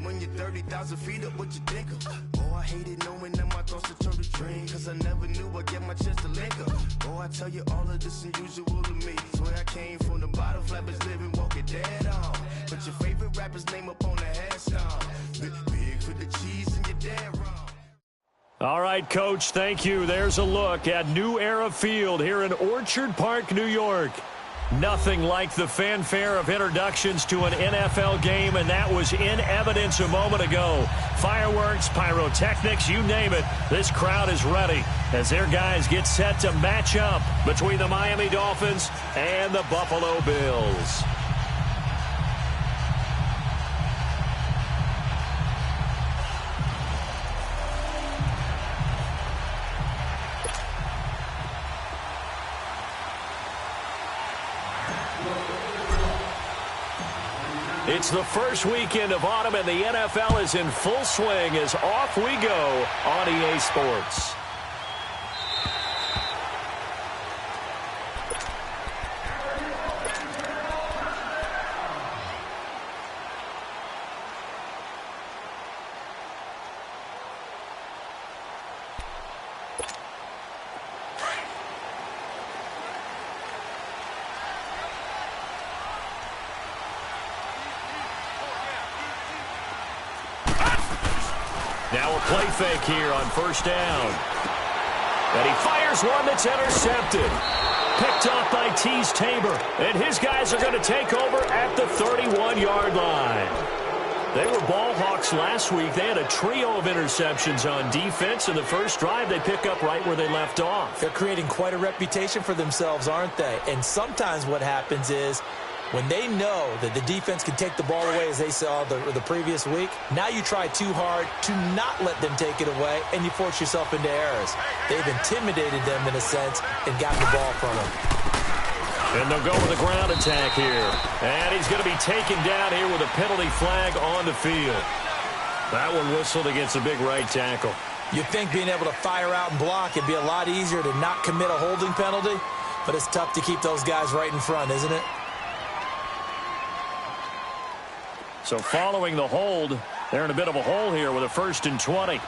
when you're 30,000 feet up, what you think of? Oh, I hated knowing that my thoughts would turn to dream, cause I never knew I'd get my chance to link up. Oh, I tell you all of this unusual to me. Swear I came from the bottom, flappers living, walking dead on. But your favorite rapper's name up on the headstone. Big for the cheese and you're dead wrong. All right, Coach, thank you. There's a look at New Era Field here in Orchard Park, New York. Nothing like the fanfare of introductions to an NFL game, and that was in evidence a moment ago. Fireworks, pyrotechnics, you name it. This crowd is ready as their guys get set to match up between the Miami Dolphins and the Buffalo Bills. It's the first weekend of autumn, and the NFL is in full swing as off we go on EA Sports. Now a play fake here on first down. And he fires one that's intercepted. Picked off by Tease Tabor. And his guys are going to take over at the 31-yard line. They were ball hawks last week. They had a trio of interceptions on defense. In the first drive, they pick up right where they left off. They're creating quite a reputation for themselves, aren't they? And sometimes what happens is, when they know that the defense can take the ball away, as they saw the previous week, now you try too hard to not let them take it away, and you force yourself into errors. They've intimidated them in a sense and got the ball from them. And they'll go with a ground attack here. And he's going to be taken down here with a penalty flag on the field. That one whistled against a big right tackle. You'd think being able to fire out and block it'd be a lot easier to not commit a holding penalty, but it's tough to keep those guys right in front, isn't it? So following the hold, they're in a bit of a hole here with a 1st and 20. Gone!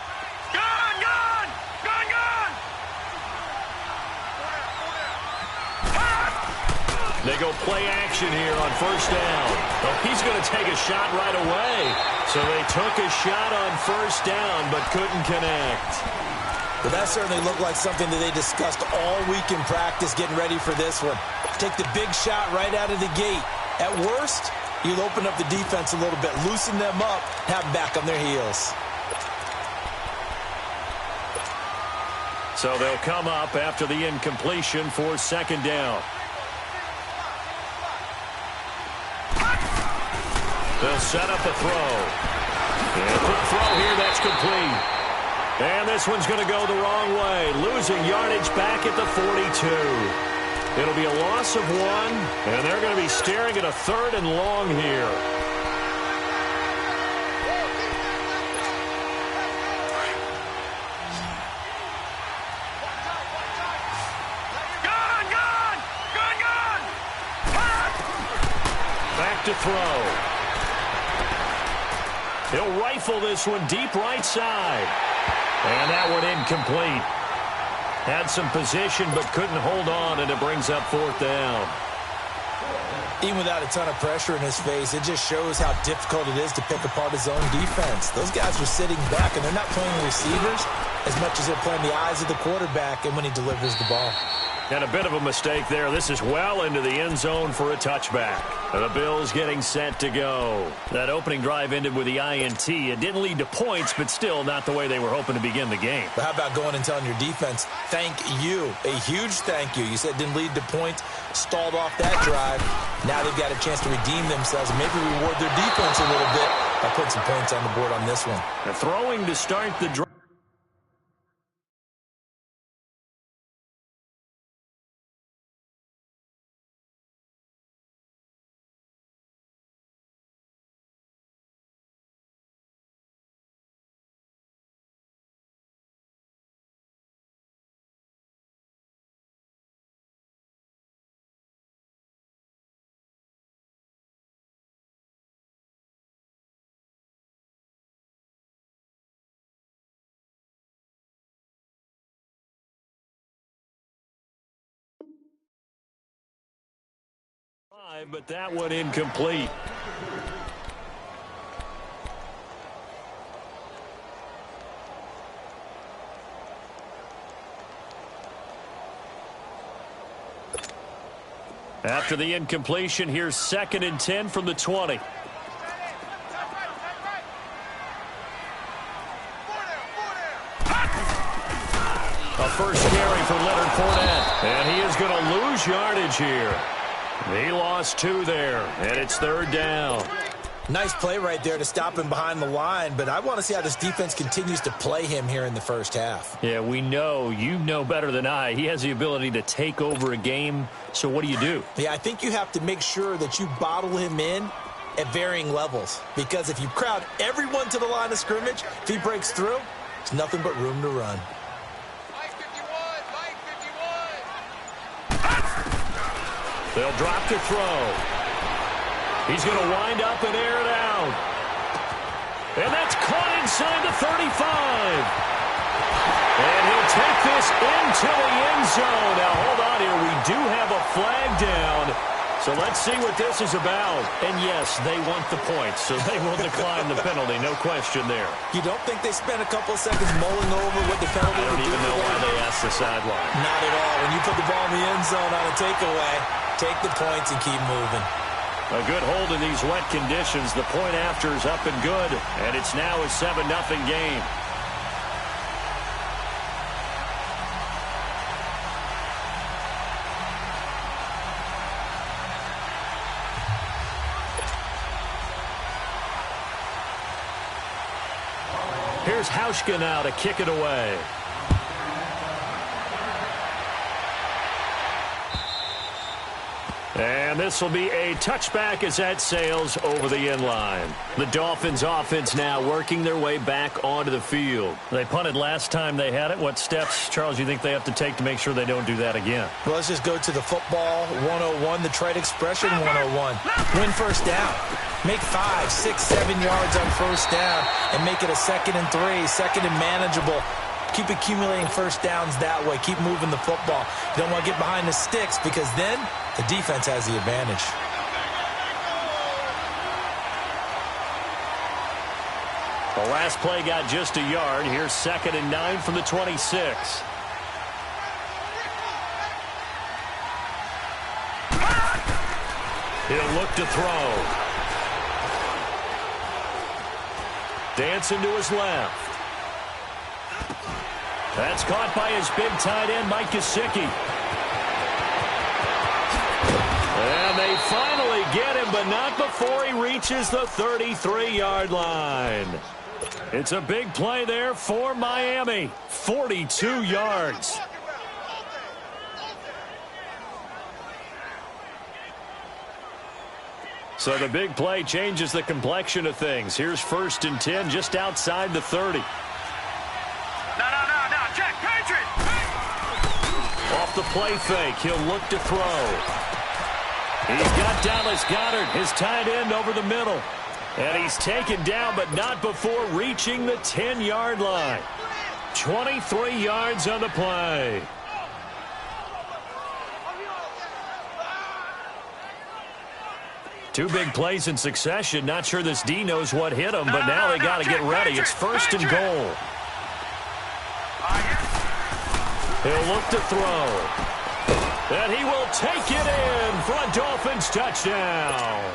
They go play action here on first down. Well, he's going to take a shot right away. So they took a shot on first down but couldn't connect. But that certainly looked like something that they discussed all week in practice getting ready for this one. Take the big shot right out of the gate. At worst, you'll open up the defense a little bit, loosen them up, have them back on their heels. So they'll come up after the incompletion for second down. They'll set up the throw. And quick throw here, that's complete. And this one's going to go the wrong way, losing yardage back at the 42. It'll be a loss of 1, and they're going to be staring at a 3rd and long here. Back to throw. He'll rifle this one deep right side. And that one incomplete. Had some position but couldn't hold on, and it brings up 4th down. Even without a ton of pressure in his face, it just shows how difficult it is to pick apart his own defense. Those guys are sitting back, and they're not playing receivers as much as they're playing the eyes of the quarterback and when he delivers the ball. And a bit of a mistake there. This is well into the end zone for a touchback. The Bills getting set to go. That opening drive ended with the INT. It didn't lead to points, but still not the way they were hoping to begin the game. But how about going and telling your defense, thank you, a huge thank you. You said it didn't lead to points, stalled off that drive. Now they've got a chance to redeem themselves and maybe reward their defense a little bit by putting some points on the board on this one. The throwing to start the drive. But that one incomplete. After the incompletion, here's 2nd and 10 from the 20. A first carry for Leonard Fournette. And he is going to lose yardage here. He lost 2 there, and it's 3rd down. Nice play right there to stop him behind the line, but I want to see how this defense continues to play him here in the first half. Yeah, we know. You know better than I. He has the ability to take over a game, so what do? Yeah, I think you have to make sure that you bottle him in at varying levels, because if you crowd everyone to the line of scrimmage, if he breaks through, it's nothing but room to run. They'll drop to throw. He's going to wind up and air it out. And that's caught inside the 35. And he'll take this into the end zone. Now, hold on here. We do have a flag down. So let's see what this is about. And, yes, they want the points, so they will decline the penalty. No question there. You don't think they spent a couple of seconds mulling over what the penalty would do? I don't even know why they asked the sideline. Not at all. When you put the ball in the end zone on a takeaway, take the points and keep moving. A good hold in these wet conditions. The point after is up and good, and it's now a 7-0 game. Here's Hauschka now to kick it away. And this will be a touchback as that sails over the end line. The Dolphins offense now working their way back onto the field. They punted last time they had it. What steps, Charles, you think they have to take to make sure they don't do that again? Well, let's just go to the football 101, the trade expression 101. Win first down. Make 5, 6, 7 yards on first down and make it a 2nd and 3, 2nd and manageable. Keep accumulating first downs that way. Keep moving the football. You don't want to get behind the sticks because then the defense has the advantage. The last play got just a yard. Here's 2nd and 9 from the 26. He'll look to throw. Dancing to his left. That's caught by his big tight end, Mike Gesicki. And they finally get him, but not before he reaches the 33-yard line. It's a big play there for Miami. 42 yards. So the big play changes the complexion of things. Here's 1st and 10 just outside the 30. Jack Patriot! Off the play fake, he'll look to throw. He's got Dallas Goedert, his tight end, over the middle. And he's taken down, but not before reaching the 10-yard line. 23 yards on the play. Two big plays in succession. Not sure this D knows what hit him, but now they got to get ready. It's 1st and goal. He'll look to throw. And he will take it in for a Dolphins touchdown.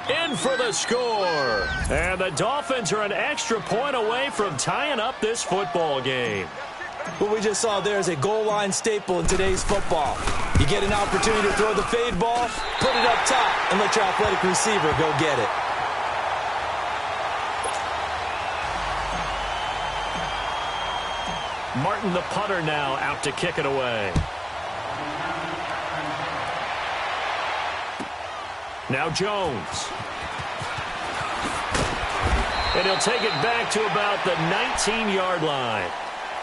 In for the score. And the Dolphins are an extra point away from tying up this football game. What we just saw there is a goal line staple in today's football. You get an opportunity to throw the fade ball, put it up top, and let your athletic receiver go get it. Martin, the punter, now out to kick it away. Now Jones. And he'll take it back to about the 19-yard line.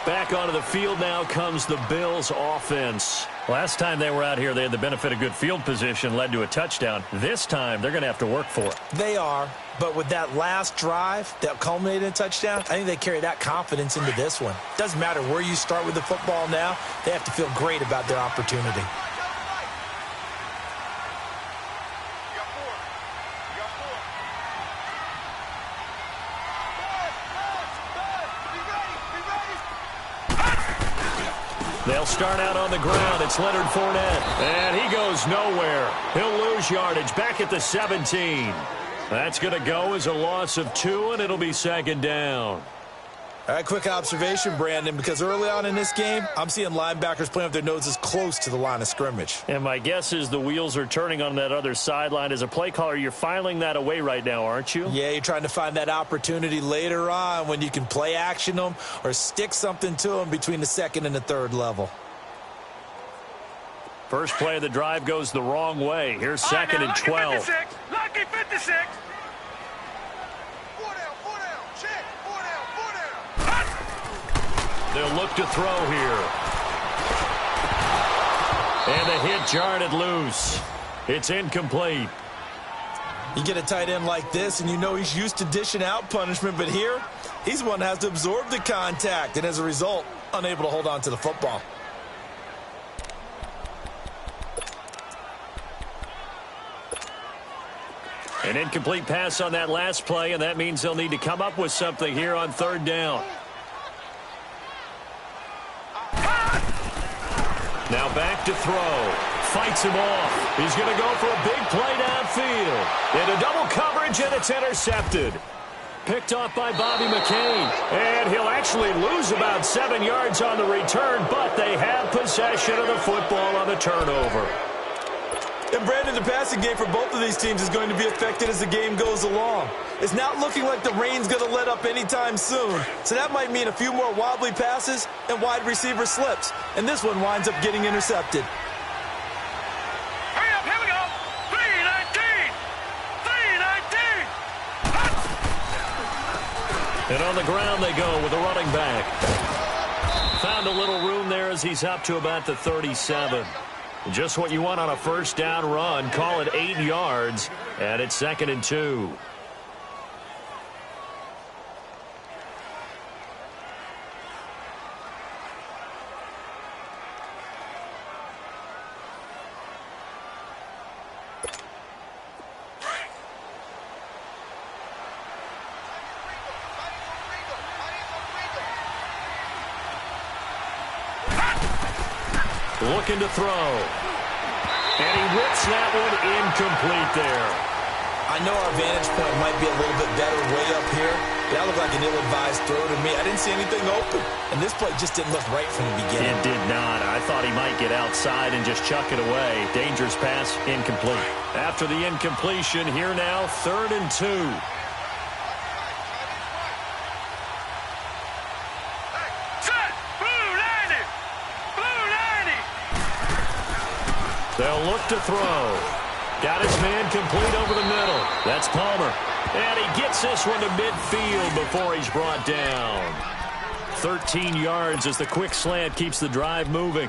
Back onto the field now comes the Bills offense. Last time they were out here, they had the benefit of good field position, led to a touchdown. This time, they're going to have to work for it. They are, but with that last drive that culminated in a touchdown, I think they carry that confidence into this one. Doesn't matter where you start with the football now, they have to feel great about their opportunity. They'll start out on the ground. It's Leonard Fournette. And he goes nowhere. He'll lose yardage back at the 17. That's going to go as a loss of 2, and it'll be second down. All right, quick observation, Brandon, because early on in this game, I'm seeing linebackers playing with their noses close to the line of scrimmage. And my guess is the wheels are turning on that other sideline. As a play caller, you're filing that away right now, aren't you? Yeah, you're trying to find that opportunity later on when you can play action them or stick something to them between the second and the third level. First play of the drive goes the wrong way. Here's second and 12. Lucky 56. They'll look to throw here. And the hit jarred it loose. It's incomplete. You get a tight end like this, and you know he's used to dishing out punishment, but here, he's the one that has to absorb the contact, and as a result, unable to hold on to the football. An incomplete pass on that last play, and that means they'll need to come up with something here on third down. Now back to throw. Fights him off. He's going to go for a big play downfield. Into double coverage, and it's intercepted. Picked off by Bobby McCain. And he'll actually lose about 7 yards on the return, but they have possession of the football on the turnover. And Brandon, the passing game for both of these teams is going to be affected as the game goes along. It's not looking like the rain's going to let up anytime soon. So that might mean a few more wobbly passes and wide receiver slips. And this one winds up getting intercepted. Hurry up, here we go. 319. 319. And on the ground they go with a running back. Found a little room there as he's up to about the 37. Just what you want on a first down run. Call it 8 yards, and it's second and 2. Looking to throw. And he whips that one incomplete there. I know our vantage point might be a little bit better way up here, but that looked like an ill-advised throw to me. I didn't see anything open, and this play just didn't look right from the beginning. It did not. I thought he might get outside and just chuck it away. Dangerous pass, incomplete. After the incompletion, here now, third and 2. They'll look to throw. Got his man complete over the middle. That's Palmer. And he gets this one to midfield before he's brought down. 13 yards as the quick slant keeps the drive moving.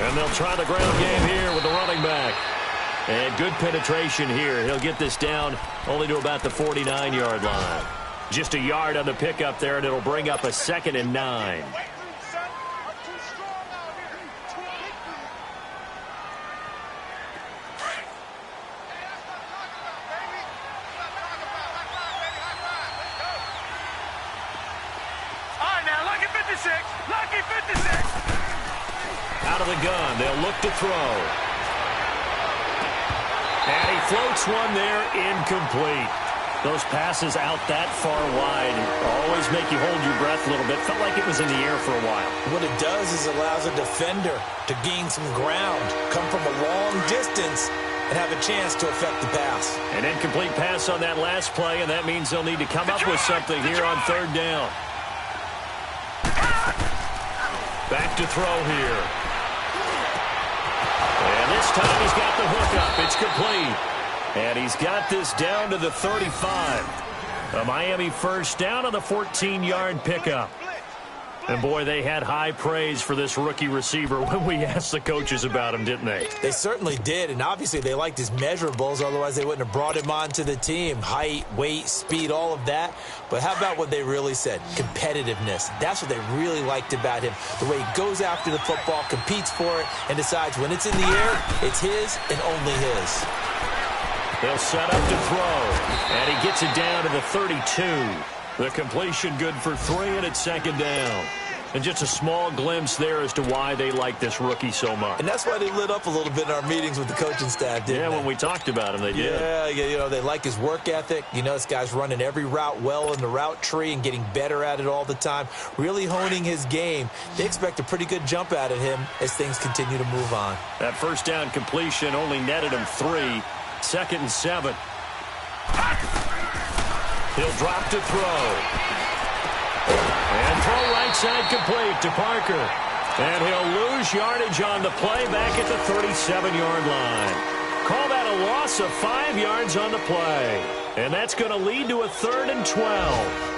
And they'll try the ground game here with the running back. And good penetration here. He'll get this down only to about the 49-yard line. Just a yard on the pickup there, and it'll bring up a second and 9. Lucky 56. Out of the gun. They'll look to throw. And he floats one there, incomplete. Those passes out that far wide always make you hold your breath a little bit. Felt like it was in the air for a while. What it does is allows a defender to gain some ground, come from a long distance, and have a chance to affect the pass. An incomplete pass on that last play, and that means they'll need to come up with something here on third down. Back to throw here. And this time he's got the hookup. It's complete. And he's got this down to the 35. A Miami first down on the 14-yard pickup. And, boy, they had high praise for this rookie receiver when we asked the coaches about him, didn't they? They certainly did, and obviously they liked his measurables. Otherwise, they wouldn't have brought him onto the team. Height, weight, speed, all of that. But how about what they really said? Competitiveness. That's what they really liked about him. The way he goes after the football, competes for it, and decides when it's in the air, it's his and only his. They'll set up to throw, and he gets it down to the 32. The completion good for 3, and it's second down. And just a small glimpse there as to why they like this rookie so much. And that's why they lit up a little bit in our meetings with the coaching staff, didn't they? Yeah, when we talked about him, they did. Yeah, they like his work ethic. This guy's running every route well in the route tree and getting better at it all the time, really honing his game. They expect a pretty good jump out of him as things continue to move on. That first down completion only netted him 3. Second and 7. He'll drop to throw. And throw right side complete to Parker. And he'll lose yardage on the play back at the 37-yard line. Call that a loss of 5 yards on the play. And that's going to lead to a 3rd and 12.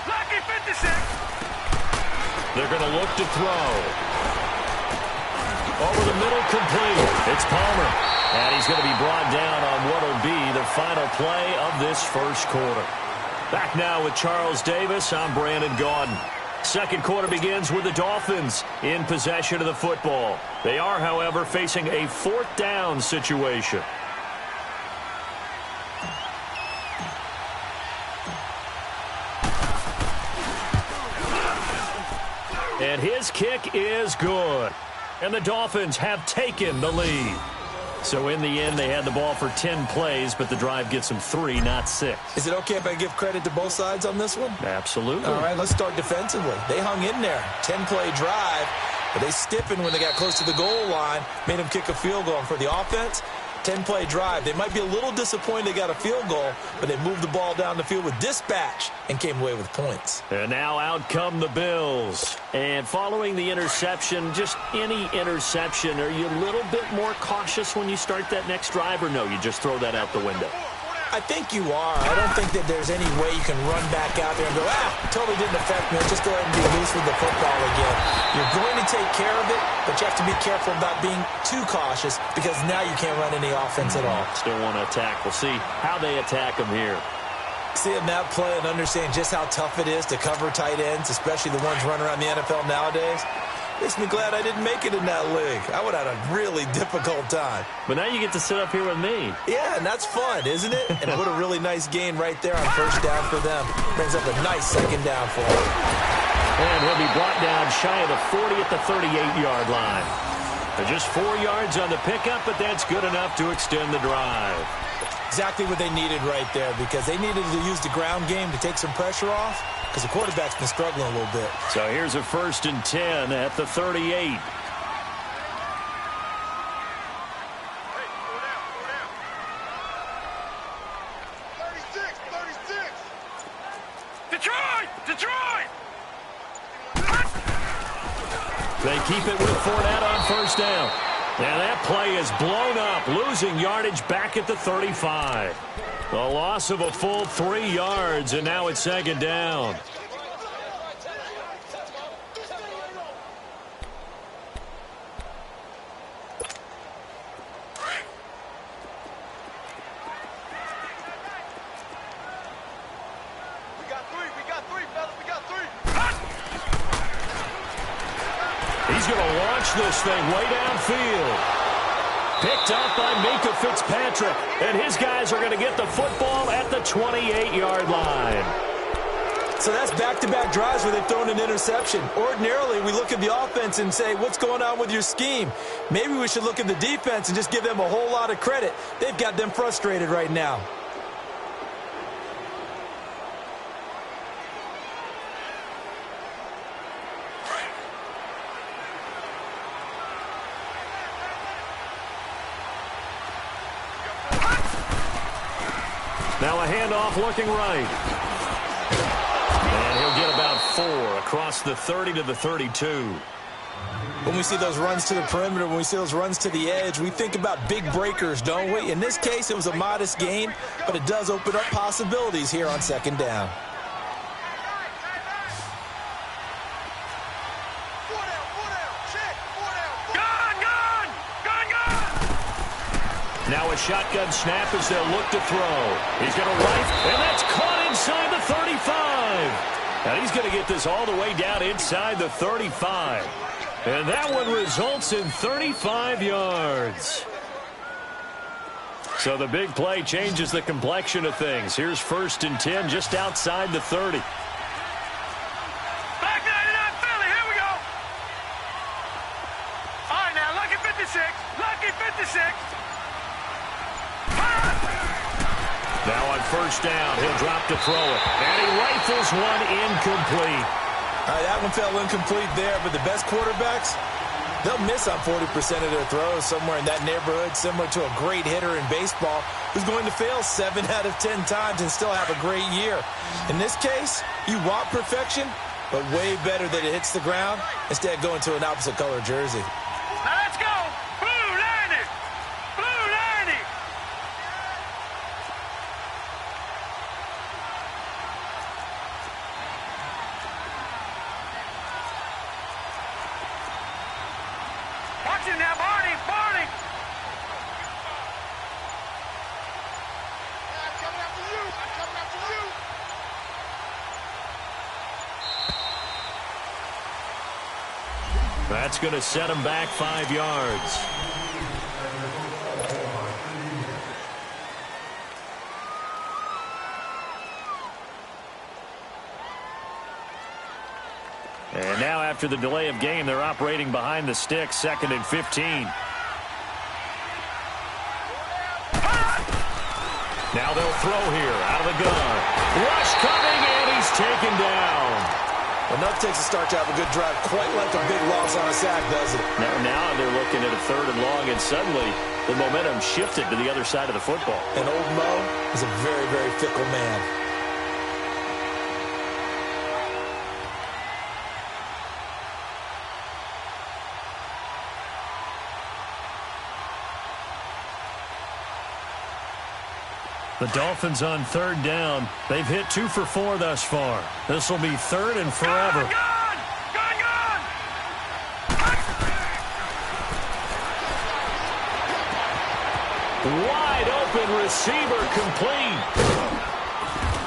Lucky 56. They're going to look to throw. Over the middle, complete. It's Palmer. And he's going to be brought down on what will be the final play of this first quarter. Back now with Charles Davis. I'm Brandon Gaudin. Second quarter begins with the Dolphins in possession of the football. They are, however, facing a 4th down situation. And his kick is good. And the Dolphins have taken the lead. So in the end, they had the ball for 10 plays, but the drive gets them 3, not 6. Is it okay if I give credit to both sides on this one? Absolutely. All right, let's start defensively. They hung in there. 10-play drive, but they stiffened when they got close to the goal line, made them kick a field goal. And for the offense, 10-play drive. They might be a little disappointed they got a field goal, but they moved the ball down the field with dispatch and came away with points. And now out come the Bills. And following the interception, just any interception, are you a little bit more cautious when you start that next drive, or no, you just throw that out the window? I think you are. I don't think that there's any way you can run back out there and go, totally didn't affect me. Just go ahead and be loose with the football again. You're going to take care of it, but you have to be careful about being too cautious because now you can't run any offense at all. Still want to attack. We'll see how they attack them here. Seeing that play and understand just how tough it is to cover tight ends, especially the ones running around the NFL nowadays, makes me glad I didn't make it in that league. I would have had a really difficult time. But now you get to sit up here with me. Yeah, and that's fun, isn't it? And what a really nice gain right there on first down for them. Brings up a nice second down for them. And he'll be brought down shy of the 40 at the 38-yard line. They're just 4 yards on the pickup, but that's good enough to extend the drive. Exactly what they needed right there because they needed to use the ground game to take some pressure off because the quarterback's been struggling a little bit. So here's a 1st and 10 at the 38. Detroit! They keep it with Fournette on first down. Now that play is blown up, losing yardage back at the 35. A loss of a full 3 yards, and now it's second down. He's going to launch this thing way downfield. Picked up by Minka Fitzpatrick. And his guys are going to get the football at the 28-yard line. So that's back-to-back drives where they've thrown an interception. Ordinarily, we look at the offense and say, what's going on with your scheme? Maybe we should look at the defense and just give them a whole lot of credit. They've got them frustrated right now. Now a handoff looking right. 4 across the 30 to the 32. When we see those runs to the perimeter, when we see those runs to the edge, we think about big breakers, don't we? In this case, it was a modest gain, but it does open up possibilities here on second down. Now a shotgun snap as they'll look to throw. He's going to right, and that's caught inside the 35. And he's going to get this all the way down inside the 35. And that one results in 35 yards. So the big play changes the complexion of things. Here's 1st and 10 just outside the 30. Back 99 Philly, here we go. All right, now, lucky 56. Lucky 56. Now on 1st down, he'll drop to throw it. And he rifles one incomplete. That one fell incomplete there, but the best quarterbacks, they'll miss on 40% of their throws somewhere in that neighborhood, similar to a great hitter in baseball who's going to fail 7 out of 10 times and still have a great year. In this case, you want perfection, but way better that it hits the ground instead of going to an opposite color jersey. Now let's go. Blue 90. Blue 90. Watch it now, Barney. Barney. I'm coming after you. I'm coming after you. That's going to set him back 5 yards. And now after the delay of game, they're operating behind the sticks, 2nd and 15. Now they'll throw here out of the gun. Rush coming, and he's taken down. Enough takes a start to have a good drive, quite like a big loss on a sack, does it? Now they're looking at a 3rd and long, and suddenly the momentum shifted to the other side of the football. And old Mo is a very, very fickle man. The Dolphins on 3rd down. They've hit 2 for 4 thus far. This will be 3rd and forever. Gone! Gone! Gone! Wide open receiver complete.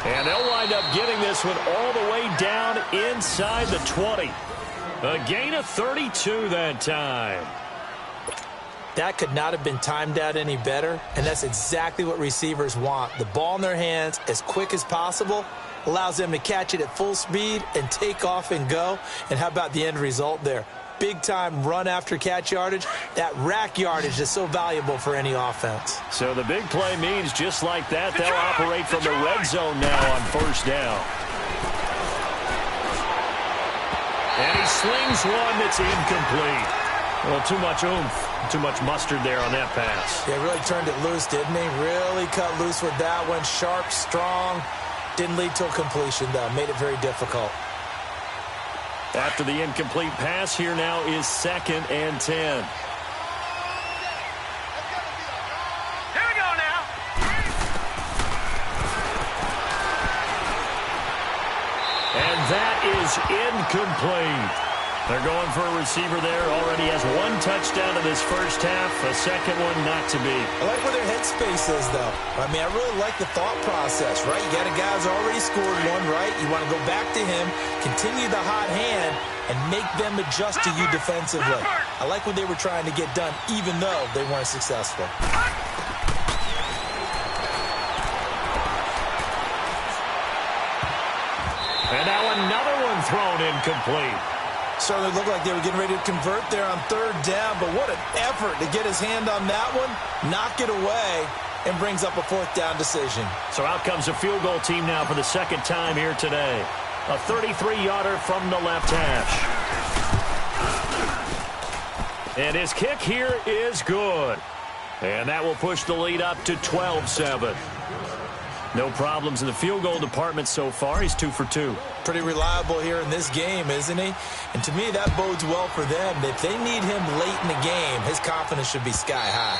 And they'll wind up getting this one all the way down inside the 20. A gain of 32 that time. That could not have been timed out any better, and that's exactly what receivers want. The ball in their hands as quick as possible allows them to catch it at full speed and take off and go. And how about the end result there? Big-time run after catch yardage. That rack yardage is so valuable for any offense. So the big play means just like that, they'll operate from the red zone now on 1st down. And he slings one that's incomplete. Well, too much oomph, too much mustard there on that pass. Yeah, really turned it loose, didn't he? Really cut loose with that one. Sharp, strong. Didn't lead to a completion, though. Made it very difficult. After the incomplete pass, here now is 2nd and 10. Here we go now. And that is incomplete. They're going for a receiver there. Already has 1 touchdown in this first half. A second one not to be. I like where their headspace is, though. I mean, I really like the thought process, right? You got a guy who's already scored one, right? You want to go back to him, continue the hot hand, and make them adjust to you defensively. I like what they were trying to get done, even though they weren't successful. And now another one thrown incomplete. Certainly looked like they were getting ready to convert there on 3rd down, but what an effort to get his hand on that one, knock it away, and brings up a 4th down decision. So out comes a field goal team now for the 2nd time here today. A 33-yarder from the left hash. And his kick here is good. And that will push the lead up to 12-7. No problems in the field goal department so far. He's 2 for 2. Pretty reliable here in this game, isn't he? And to me, that bodes well for them. If they need him late in the game, his confidence should be sky high.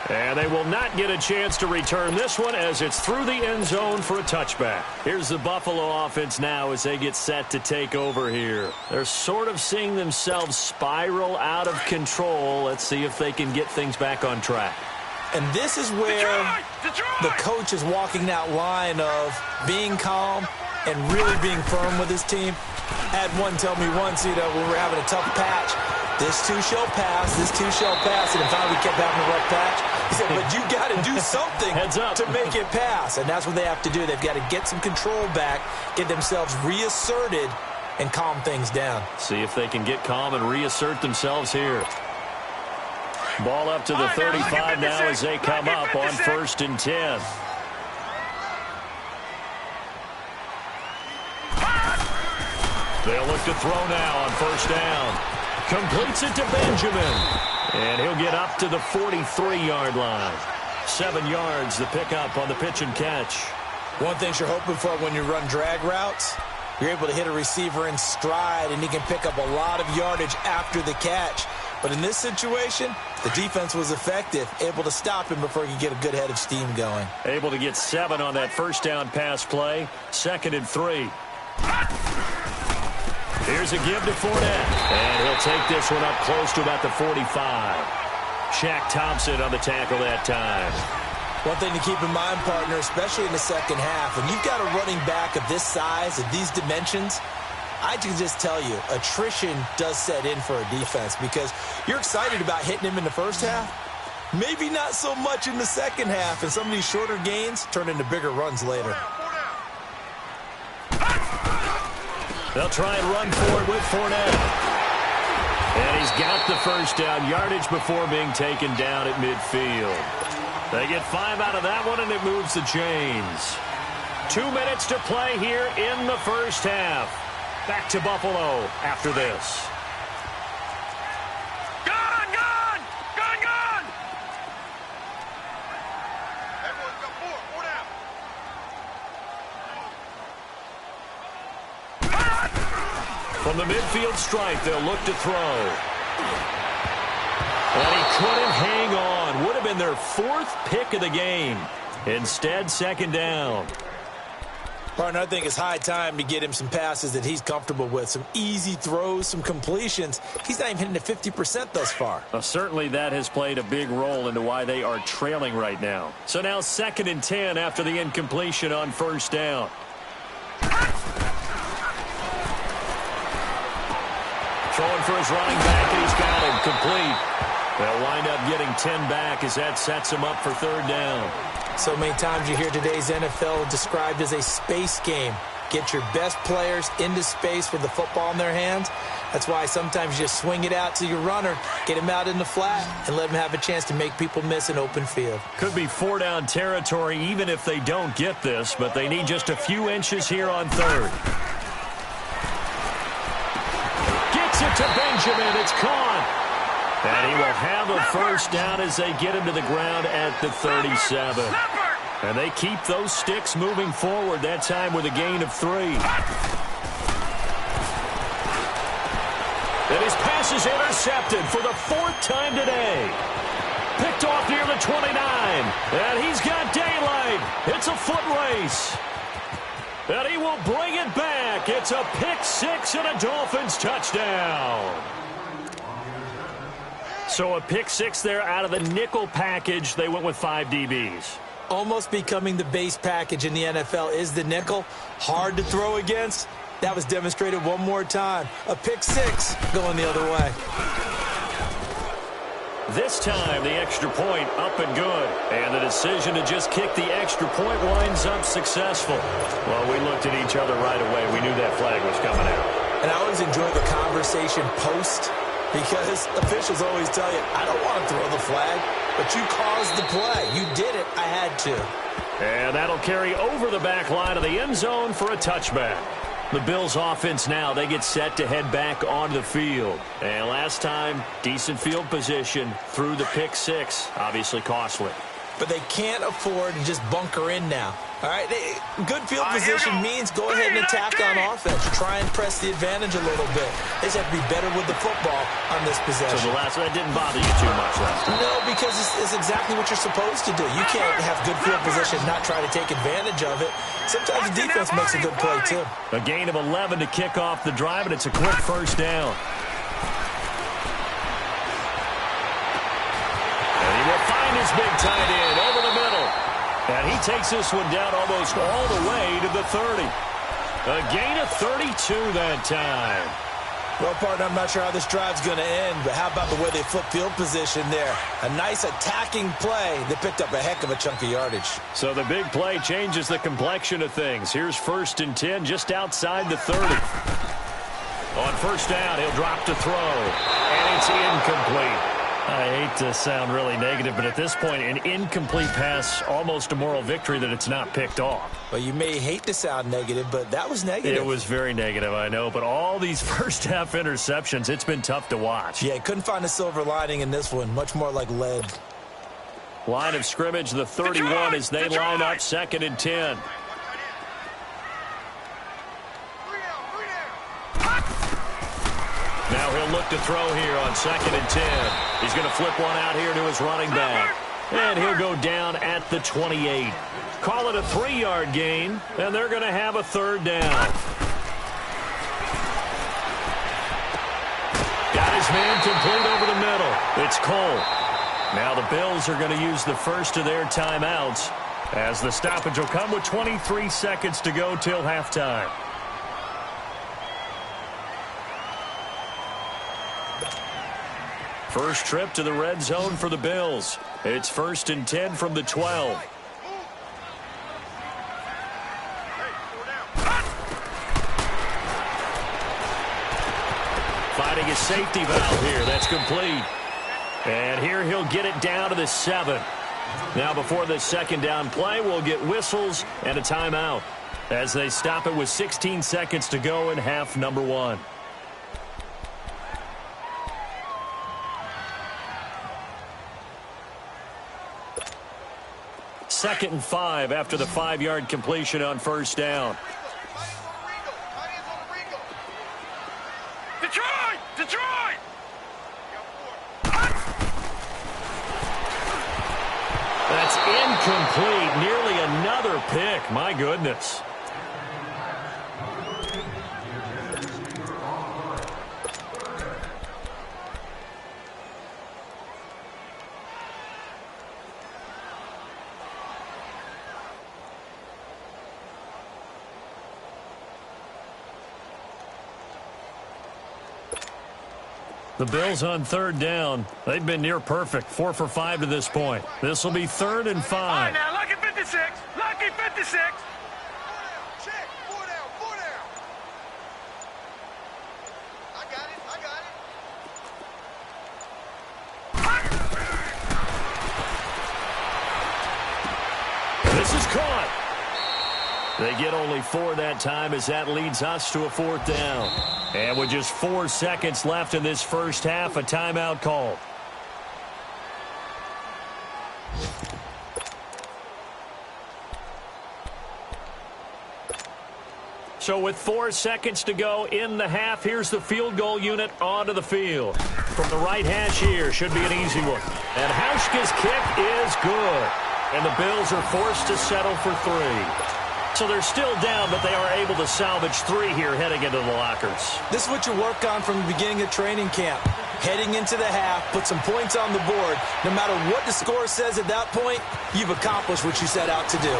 And they will not get a chance to return this one as it's through the end zone for a touchback. Here's the Buffalo offense now as they get set to take over here. They're sort of seeing themselves spiral out of control. Let's see if they can get things back on track. And this is where the coach is walking that line of being calm and really being firm with his team. I had one tell me once, when we were having a tough patch, this too shall pass, this too shall pass, and finally we kept having a rough patch. He said, but you got to do something to make it pass, and that's what they have to do. They've got to get some control back, get themselves reasserted, and calm things down. See if they can get calm and reassert themselves here. Ball up to the 35 now as they come up on 1st and 10. They'll look to throw now on 1st down. Completes it to Benjamin. And he'll get up to the 43-yard line. 7 yards, the pickup on the pitch and catch. One thing you're hoping for when you run drag routes, you're able to hit a receiver in stride, and he can pick up a lot of yardage after the catch. But in this situation, the defense was effective, able to stop him before he could get a good head of steam going. Able to get 7 on that 1st down pass play. 2nd and 3. Here's a give to Fournette. And he'll take this one up close to about the 45. Shaq Thompson on the tackle that time. One thing to keep in mind, partner, especially in the second half, when you've got a running back of this size, of these dimensions, I can just tell you, attrition does set in for a defense because you're excited about hitting him in the first half. Maybe not so much in the second half, and some of these shorter gains turn into bigger runs later. They'll try and run for it with Fournette. And he's got the 1st down yardage before being taken down at midfield. They get 5 out of that one, and it moves the chains. 2 minutes to play here in the first half. Back to Buffalo after this. Gone! Gone! Gone! Gone! Everyone's got 4 down. From the midfield stripe, they'll look to throw. And he couldn't hang on. Would have been their 4th pick of the game. Instead, 2nd down. Partner, I think it's high time to get him some passes that he's comfortable with. Some easy throws, some completions. He's not even hitting the 50% thus far. Certainly that has played a big role into why they are trailing right now. So now 2nd and 10 after the incompletion on 1st down. Throwing for his running back, and he's got him complete. They'll wind up getting 10 back as that sets him up for 3rd down. So many times you hear today's NFL described as a space game. Get your best players into space with the football in their hands. That's why sometimes you just swing it out to your runner, get him out in the flat, and let him have a chance to make people miss an open field. Could be 4-down territory even if they don't get this, but they need just a few inches here on 3rd. Gets it to Benjamin. It's caught. And he will have a 1st down as they get him to the ground at the 37. And they keep those sticks moving forward, that time with a gain of 3. And his pass is intercepted for the 4th time today. Picked off near the 29. And he's got daylight. It's a foot race. And he will bring it back. It's a pick 6 and a Dolphins touchdown. So a pick 6 there out of the nickel package. They went with 5 DBs. Almost becoming the base package in the NFL is the nickel. Hard to throw against. That was demonstrated one more time. A pick 6 going the other way. This time, the extra point up and good. And the decision to just kick the extra point winds up successful. Well, we looked at each other right away. We knew that flag was coming out. And I always enjoy the conversation post, because officials always tell you, I don't want to throw the flag, but you caused the play. You did it. I had to. And that'll carry over the back line of the end zone for a touchback. The Bills offense now, they get set to head back onto the field. And last time, decent field position through the pick 6, obviously costly. but they can't afford to just bunker in now. All right, good field position means go ahead and attack on offense. Try and press the advantage a little bit. They just have to be better with the football on this possession. So the last one, that didn't bother you too much last time? No, because it's exactly what you're supposed to do. You can't have good field position and not try to take advantage of it. Sometimes the defense makes a good play, too. A gain of 11 to kick off the drive, and it's a quick first down. And he will find his big tight end over the middle. And he takes this one down almost all the way to the 30. A gain of 32 that time. Well, partner, I'm not sure how this drive's going to end, but how about the way they flip field position there? A nice attacking play. They picked up a heck of a chunk of yardage. So the big play changes the complexion of things. Here's 1st and 10 just outside the 30. On first down, he'll drop to throw. And it's incomplete. I hate to sound really negative, but at this point, an incomplete pass, almost a moral victory that it's not picked off. Well, you may hate to sound negative, but that was negative. It was very negative, I know, but all these first-half interceptions, it's been tough to watch. Yeah, couldn't find a silver lining in this one, much more like lead. Line of scrimmage, the 31 as they line up 2nd and 10. Now he'll look to throw here on 2nd and 10. He's going to flip one out here to his running back. And he'll go down at the 28. Call it a 3-yard gain, and they're going to have a 3rd down. Got his man complete over the middle. It's Cole. Now the Bills are going to use the first of their timeouts as the stoppage will come with 23 seconds to go till halftime. First trip to the red zone for the Bills. It's 1st and 10 from the 12. Finding a safety valve here. That's complete. And here he'll get it down to the 7. Now before this 2nd down play, we'll get whistles and a timeout as they stop it with 16 seconds to go in half number 1. Second and 5 after the 5-yard completion on first down. Detroit! Detroit! That's incomplete. Nearly another pick. My goodness. The Bills on 3rd down. They've been near perfect. 4 for 5 to this point. This will be 3rd and 5. All right, now, lucky 56. Lucky 56. Check. 4 down. 4 down. I got it. I got it. This is caught. They get only 4 that time as that leads us to a 4th down. And with just 4 seconds left in this first half, a timeout called. So with 4 seconds to go in the half, here's the field goal unit onto the field. From the right hash here, should be an easy one. And Hauschka's kick is good. And the Bills are forced to settle for 3. So they're still down, but they are able to salvage 3 here heading into the lockers. This is what you work on from the beginning of training camp. Heading into the half, put some points on the board. No matter what the score says at that point, you've accomplished what you set out to do.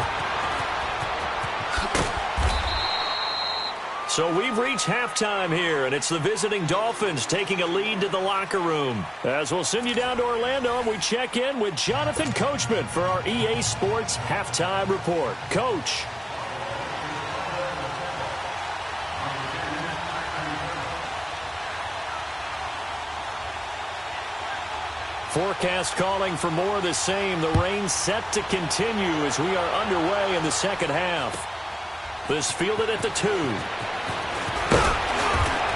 So we've reached halftime here, and it's the visiting Dolphins taking a lead to the locker room. As we'll send you down to Orlando, and we check in with Jonathan Coachman for our EA Sports Halftime Report. Coach. Forecast calling for more of the same. The rain set to continue as we are underway in the second half. This fielded at the 2.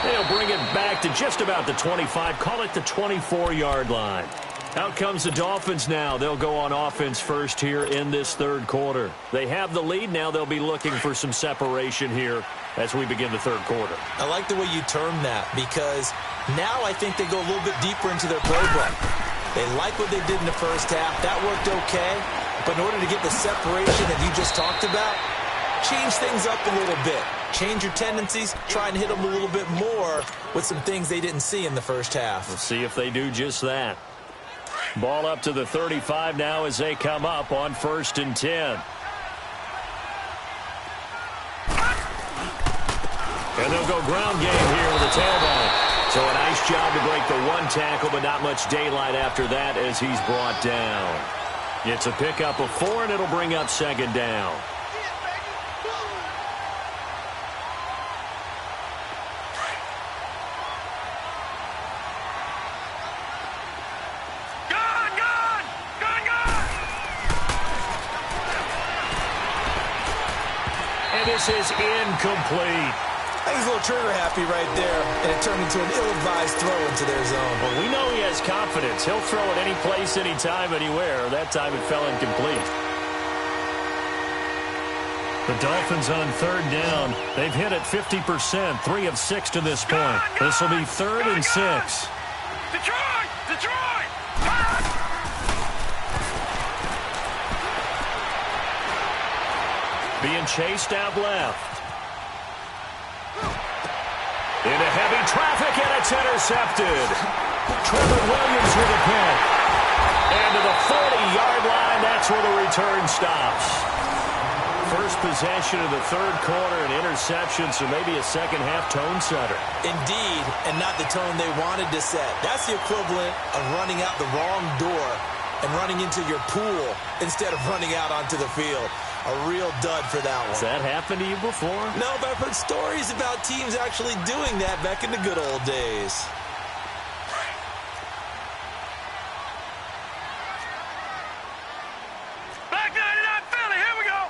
They'll bring it back to just about the 25. Call it the 24-yard line. Out comes the Dolphins now. They'll go on offense first here in this third quarter. They have the lead now. They'll be looking for some separation here as we begin the third quarter. I like the way you term that because now I think they go a little bit deeper into their playbook. They like what they did in the first half. That worked okay. But in order to get the separation that you just talked about, change things up a little bit. Change your tendencies. Try and hit them a little bit more with some things they didn't see in the first half. We'll see if they do just that. Ball up to the 35 now as they come up on 1st and 10. And they'll go ground game here with a tailback. So a nice job to break the one tackle, but not much daylight after that as he's brought down. It's a pickup of 4, and it'll bring up 2nd down. This is incomplete. I think he's a little trigger happy right there, and it turned into an ill-advised throw into their zone. But we know he has confidence. He'll throw it any place, anytime, anywhere. That time it fell incomplete. The Dolphins on 3rd down. They've hit it 50%, 3 of 6 to this point. This will be 3rd and 6. Detroit! Detroit! Being chased out left. Into heavy traffic, and it's intercepted. Trevor Williams with a pick. And to the 40-yard line, that's where the return stops. First possession of the third quarter, an interception, so maybe a second-half tone setter. Indeed, and not the tone they wanted to set. That's the equivalent of running out the wrong door and running into your pool instead of running out onto the field. A real dud for that one. Has that happened to you before? No, but I've heard stories about teams actually doing that back in the good old days. Back 99 Philly, here we go.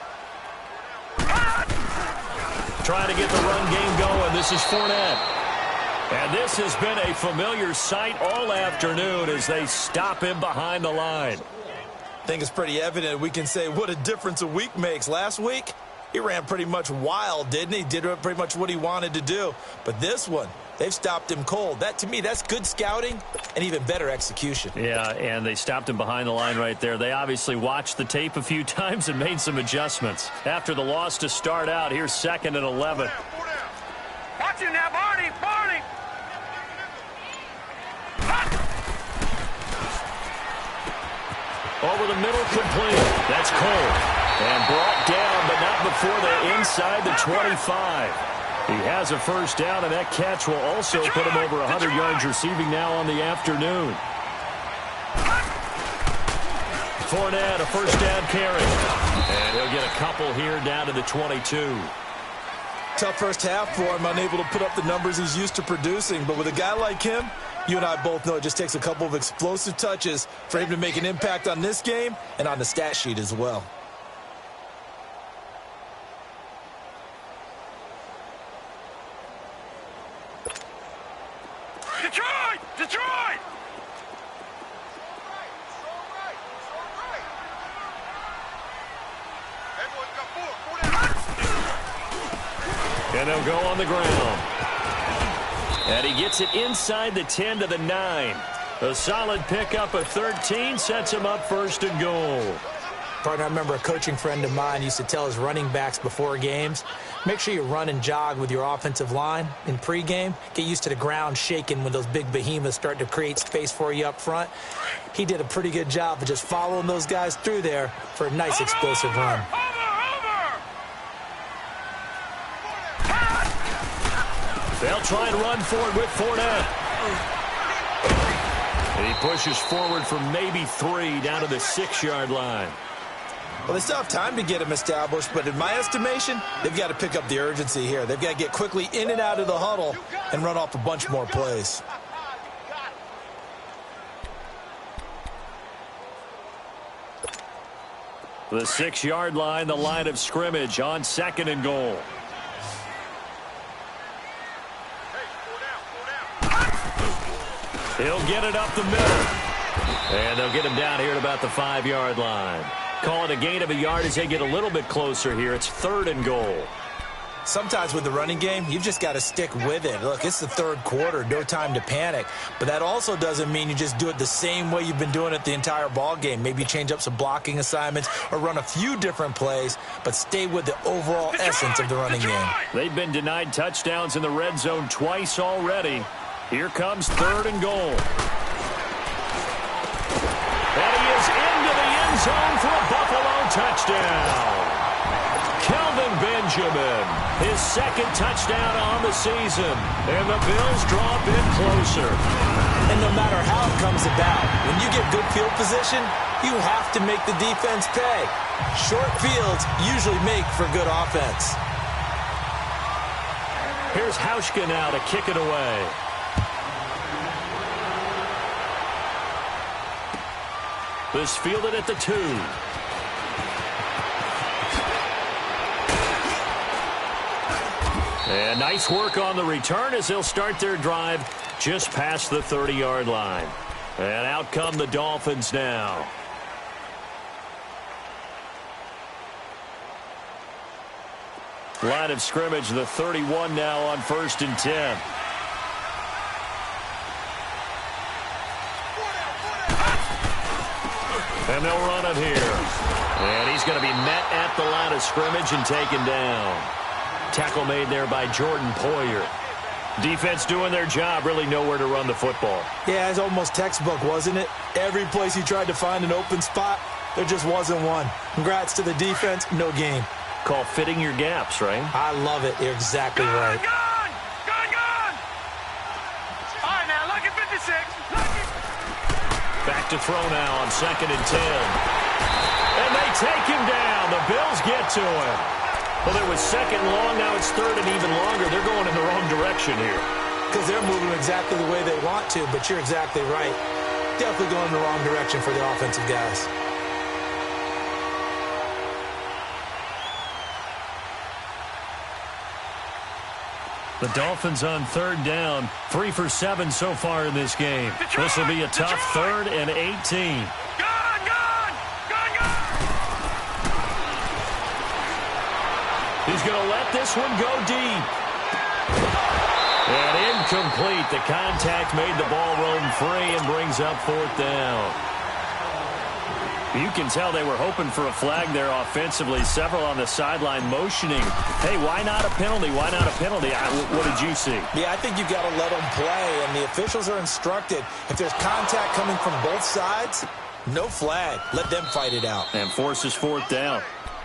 Trying to get the run game going. This is Fournette. And this has been a familiar sight all afternoon as they stop him behind the line. I think it's pretty evident we can say what a difference a week makes. Last week, he ran pretty much wild, didn't he? Did pretty much what he wanted to do. But this one, they've stopped him cold. That, to me, that's good scouting and even better execution. Yeah, and they stopped him behind the line right there. They obviously watched the tape a few times and made some adjustments. After the loss to start out, here's 2nd and 11. Watch him now, Barney. Barney. Over the middle, complete. That's Cole. And brought down, but not before they're inside the 25. He has a first down, and that catch will also put him over 100 yards receiving now on the afternoon. Fournette, a first down carry. And he'll get a couple here down to the 22. Tough first half for him, unable to put up the numbers he's used to producing. But with a guy like him, you and I both know it just takes a couple of explosive touches for him to make an impact on this game and on the stat sheet as well. Detroit! Detroit! Everyone's got four down. And they'll go on the ground. And he gets it inside the 10 to the 9. A solid pickup of 13 sets him up 1st and goal. Partner, I remember a coaching friend of mine used to tell his running backs before games, make sure you run and jog with your offensive line in pregame. Get used to the ground shaking when those big behemoths start to create space for you up front. He did a pretty good job of just following those guys through there for a nice explosive run. They'll try and run for it with Fournette. And he pushes forward for maybe 3 down to the 6-yard line. Well, they still have time to get him established, but in my estimation, they've got to pick up the urgency here. They've got to get quickly in and out of the huddle and run off a bunch more plays. The 6-yard line, the line of scrimmage on 2nd and goal. He'll get it up the middle. And they'll get him down here at about the 5-yard line. Call it a gain of a yard as they get a little bit closer here. It's 3rd and goal. Sometimes with the running game, you've just got to stick with it. Look, it's the 3rd quarter, no time to panic. But that also doesn't mean you just do it the same way you've been doing it the entire ball game. Maybe change up some blocking assignments or run a few different plays, but stay with the overall essence of the running game. They've been denied touchdowns in the red zone twice already. Here comes 3rd and goal. And he is into the end zone for a Buffalo touchdown. Kelvin Benjamin, his 2nd touchdown on the season. And the Bills draw a bit closer. And no matter how it comes about, when you get good field position, you have to make the defense pay. Short fields usually make for good offense. Here's Hauschka now to kick it away. This fielded at the 2. And nice work on the return as they'll start their drive just past the 30-yard line. And out come the Dolphins now. Line of scrimmage, the 31 now on 1st and 10. And they'll run it here. And he's going to be met at the line of scrimmage and taken down. Tackle made there by Jordan Poyer. Defense doing their job, really nowhere to run the football. Yeah, it's almost textbook, wasn't it? Every place he tried to find an open spot, there just wasn't one. Congrats to the defense, no gain. Called fitting your gaps, right? I love it. You're exactly right. Gone! All right, now, look at 56. Back to throw now on 2nd and 10. And they take him down. The Bills get to him. Well, it was 2nd and long. Now it's 3rd and even longer. They're going in the wrong direction here. Because they're moving exactly the way they want to, but you're exactly right. Definitely going in the wrong direction for the offensive guys. The Dolphins on 3rd down. 3 for 7 so far in this game. This will be a tough 3rd and 18. He's going to let this one go deep. And incomplete. The contact made the ball roam free and brings up 4th down. You can tell they were hoping for a flag there offensively. Several on the sideline motioning. Hey, why not a penalty? Why not a penalty? What did you see? Yeah, I think you've got to let them play, and the officials are instructed. If there's contact coming from both sides, no flag. Let them fight it out. And forces 4th down.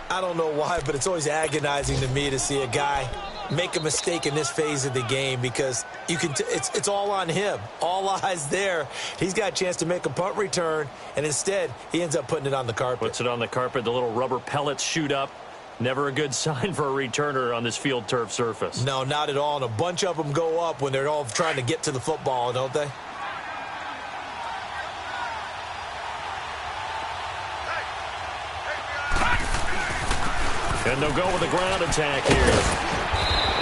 I don't know why, but it's always agonizing to me to see a guy make a mistake in this phase of the game because you can it's all on him. All eyes there. He's got a chance to make a punt return, and instead he ends up putting it on the carpet. Puts it on the carpet. The little rubber pellets shoot up. Never a good sign for a returner on this field turf surface. No, not at all. And a bunch of them go up when they're all trying to get to the football, don't they? And they'll go with a ground attack here.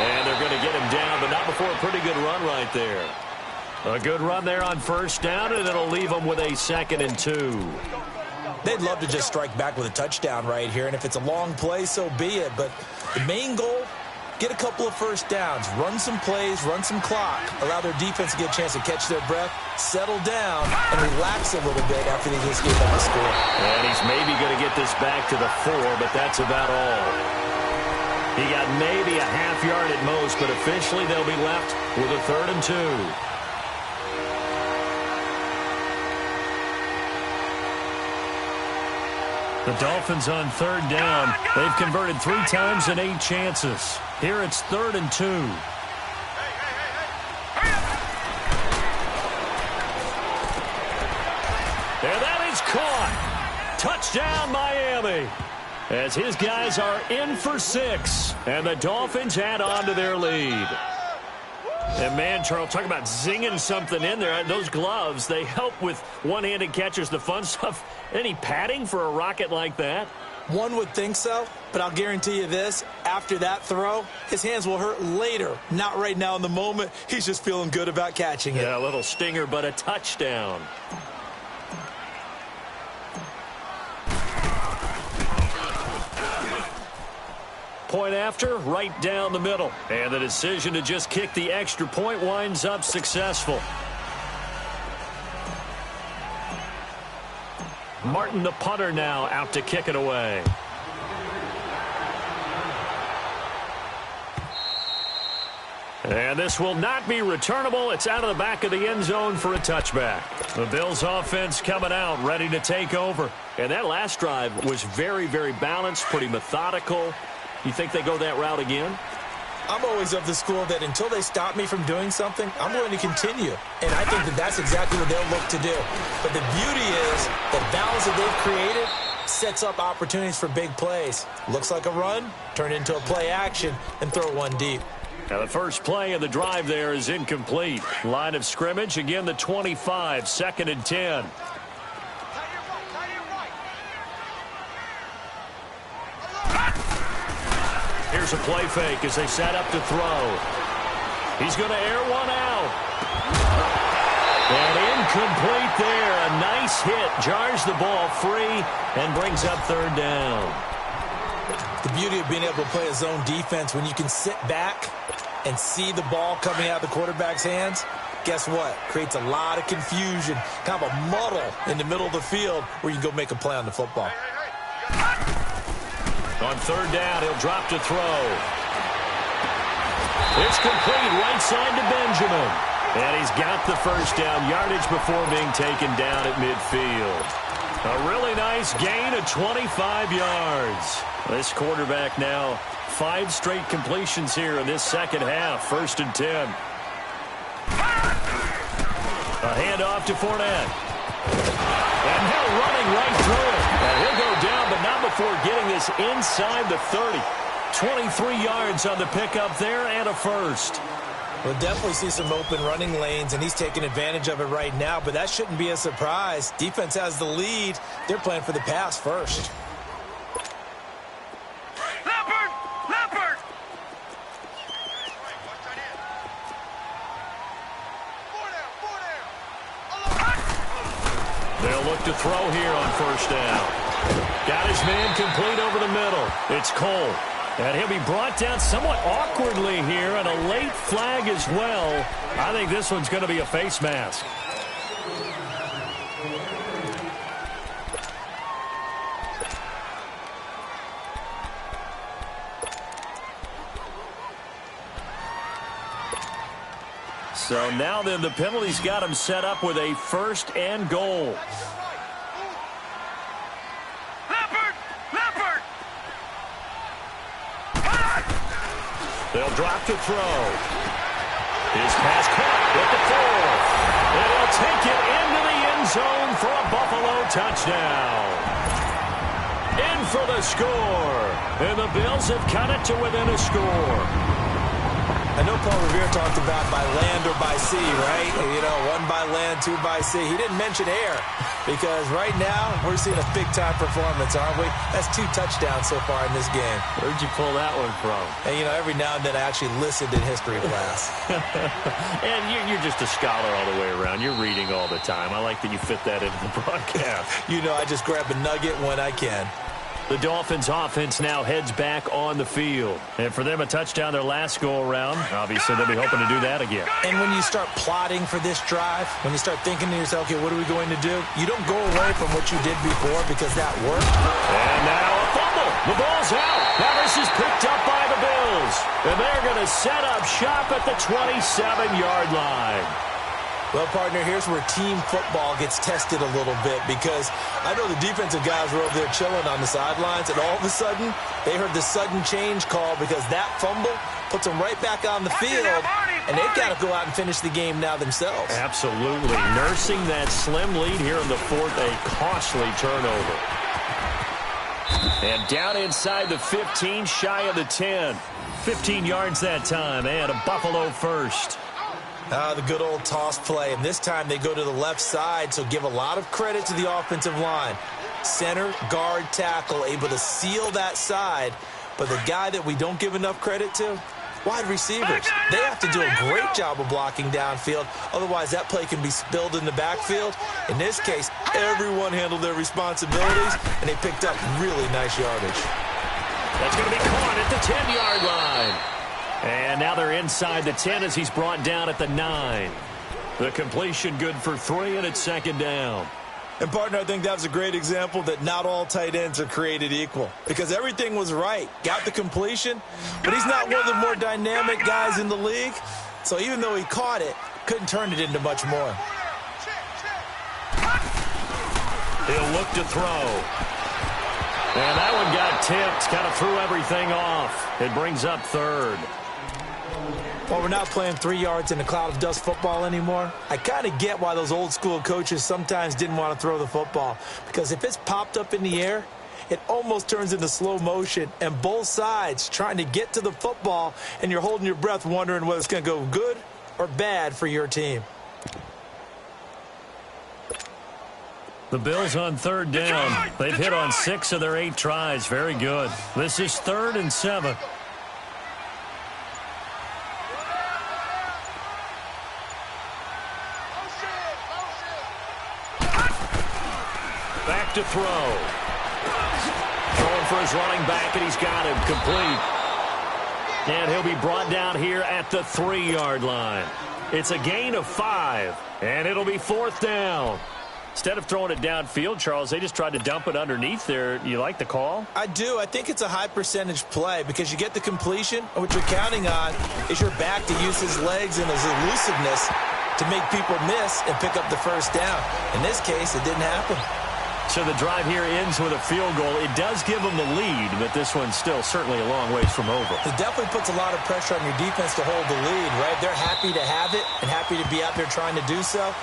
And they're going to get him down, but not before a pretty good run right there. A good run there on 1st down, and it'll leave them with a 2nd and 2. They'd love to just strike back with a touchdown right here, and if it's a long play, so be it. But the main goal, get a couple of 1st downs, run some plays, run some clock, allow their defense to get a chance to catch their breath, settle down, and relax a little bit after they just gave up a score. And he's maybe going to get this back to the 4, but that's about all. He got maybe a half yard at most, but officially they'll be left with a 3rd and 2. The Dolphins on 3rd down. They've converted 3 times in 8 chances. Here it's 3rd and 2. And that is caught. Touchdown, Miami. As his guys are in for 6. And the Dolphins add on to their lead. And, man, Charles, talk about zinging something in there. Those gloves, they help with one-handed catches, the fun stuff. Any padding for a rocket like that? One would think so, but I'll guarantee you this. After that throw, his hands will hurt later. Not right now in the moment. He's just feeling good about catching it. Yeah, a little stinger, but a touchdown. Point after, right down the middle. And the decision to just kick the extra point winds up successful. Martin, the punter, now out to kick it away. And this will not be returnable. It's out of the back of the end zone for a touchback. The Bills offense coming out, ready to take over. And that last drive was very, very balanced, pretty methodical. You think they go that route again? I'm always of the school that until they stop me from doing something, I'm going to continue. And I think that that's exactly what they'll look to do. But the beauty is the balance that they've created sets up opportunities for big plays. Looks like a run, turn into a play action, and throw one deep. Now the first play of the drive there is incomplete. Line of scrimmage, again the 25, 2nd and 10. Here's a play fake as they set up to throw. He's going to air one out. And incomplete there. A nice hit. Jars the ball free and brings up 3rd down. The beauty of being able to play a zone defense when you can sit back and see the ball coming out of the quarterback's hands, guess what? Creates a lot of confusion, kind of a muddle in the middle of the field where you can go make a play on the football. On 3rd down, he'll drop to throw. It's complete, right side to Benjamin. And he's got the first down yardage before being taken down at midfield. A really nice gain of 25 yards. This quarterback now 5 straight completions here in this second half. 1st and 10. A handoff to Fournette. And Hill running right through it. And he'll go down, but not before getting this inside the 30. 23 yards on the pickup there and a first. We'll definitely see some open running lanes, and he's taking advantage of it right now, but that shouldn't be a surprise. Defense has the lead. They're playing for the pass first. They'll look to throw here on 1st down. Got his man complete over the middle. It's Cole. And he'll be brought down somewhat awkwardly here, and a late flag as well. I think this one's going to be a face mask. So now then the penalty's got him set up with a 1st and goal. They'll drop to throw. His pass caught with the 4th. And he'll take it into the end zone for a Buffalo touchdown. In for the score. And the Bills have cut it to within a score. I know Paul Revere talked about by land or by sea, right? You know, 1 by land, 2 by sea. He didn't mention air because right now we're seeing a big-time performance, aren't we? That's 2 touchdowns so far in this game. Where'd you pull that one from? And, you know, every now and then I actually listened in history class. And you're just a scholar all the way around. You're reading all the time. I like that you fit that into the broadcast. You know, I just grab a nugget when I can. The Dolphins offense now heads back on the field. And for them, a touchdown their last go-around. Obviously, they'll be hoping to do that again. And when you start plotting for this drive, when you start thinking to yourself, okay, what are we going to do? You don't go away from what you did before because that worked. And now a fumble. The ball's out. Now this is picked up by the Bills. And they're going to set up shop at the 27-yard line. Well, partner, here's where team football gets tested a little bit because I know the defensive guys were over there chilling on the sidelines, and all of a sudden, they heard the sudden change call because that fumble puts them right back on the field, and they've got to go out and finish the game now themselves. Absolutely. Nursing that slim lead here in the 4th, a costly turnover. And down inside the 15, shy of the 10. 15 yards that time, and a Buffalo first. The good old toss play, and this time they go to the left side, so give a lot of credit to the offensive line. Center, guard, tackle, able to seal that side, but the guy that we don't give enough credit to, wide receivers. They have to do a great job of blocking downfield, otherwise that play can be spilled in the backfield. In this case, everyone handled their responsibilities, and they picked up really nice yardage. That's going to be caught at the 10-yard line. And now they're inside the 10 as he's brought down at the 9. The completion good for 3, and it's second down. And, partner, I think that was a great example that not all tight ends are created equal, because everything was right. Got the completion, but he's not one of the more dynamic guys in the league. So even though he caught it, couldn't turn it into much more. He'll look to throw. And that one got tipped, kind of threw everything off. It brings up third. Well, we're not playing 3 yards in a cloud of dust football anymore. I kind of get why those old school coaches sometimes didn't want to throw the football, because if it's popped up in the air, it almost turns into slow motion, and both sides trying to get to the football, and you're holding your breath wondering whether it's going to go good or bad for your team. The Bills on third down. They've hit on 6 of their 8 tries. Very good. This is 3rd and 7. Back to throw. Throwing for his running back, and he's got him complete. And he'll be brought down here at the 3-yard line. It's a gain of 5, and it'll be 4th down. Instead of throwing it downfield, Charles, they just tried to dump it underneath there. You like the call? I do. I think it's a high-percentage play because you get the completion, and what you're counting on is your back to use his legs and his elusiveness to make people miss and pick up the first down. In this case, it didn't happen. So the drive here ends with a field goal. It does give them the lead, but this one's still certainly a long ways from over. It definitely puts a lot of pressure on your defense to hold the lead, right? They're happy to have it and happy to be out there trying to do so.